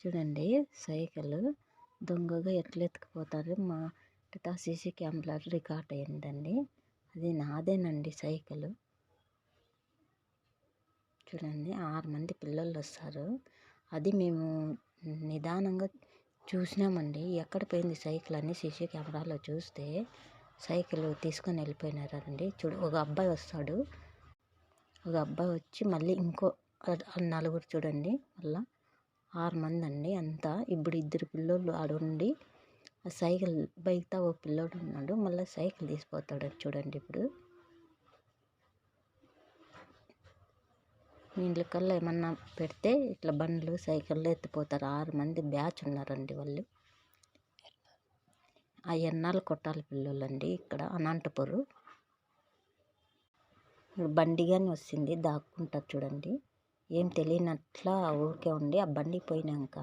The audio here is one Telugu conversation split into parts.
చూడండి సైకిల్ దొంగగా ఎట్లా ఎత్తుకుపోతారు. మా సీసీ కెమెరా రికార్డ్ అయిందండి. అది నాదేనండి సైకిల్. చూడండి 6 మంది పిల్లలు వస్తారు. అది మేము నిదానంగా చూసినామండి. ఎక్కడ పోయింది సైకిల్ అని సీసీ కెమెరాలో చూస్తే సైకిల్ తీసుకొని వెళ్ళిపోయినారండి. ఒక అబ్బాయి వస్తాడు. ఒక అబ్బాయి వచ్చి మళ్ళీ ఇంకో నలుగురు చూడండి. మళ్ళా 6 మంది అండి అంతా. ఇప్పుడు 2 పిల్లోళ్ళు ఆడుండి ఆ సైకిల్ బైక్తో ఒక పిల్లోడు ఉన్నాడు. మళ్ళీ సైకిల్ తీసిపోతాడు చూడండి. ఇప్పుడు మీ ఇంట్లోకల్లా ఏమన్నా పెడితే ఇట్లా బండ్లు సైకిళ్ళు ఎత్తిపోతారు. 6 మంది బ్యాచ్ ఉన్నారండి వాళ్ళు. ఆ ఎన్నాళ్ళు కొట్టాలి పిల్లోళ్ళండి ఇక్కడ అనంతపురం. బండి కానీ వస్తుంది దాక్కుంటారు చూడండి. ఏం తెలియనట్లా ఊరికే ఉండి ఆ బండి పోయినాక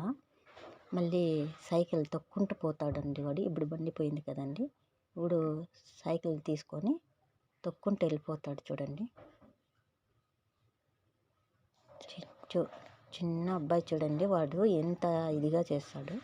మళ్ళీ సైకిల్ తొక్కుంటూ పోతాడండి వాడు. ఇప్పుడు బండి పోయింది కదండి. ఇప్పుడు సైకిల్ తీసుకొని తొక్కుంటూ వెళ్ళిపోతాడు చూడండి. చిన్న అబ్బాయి చూడండి, వాడు ఎంత ఇదిగా చేస్తాడు.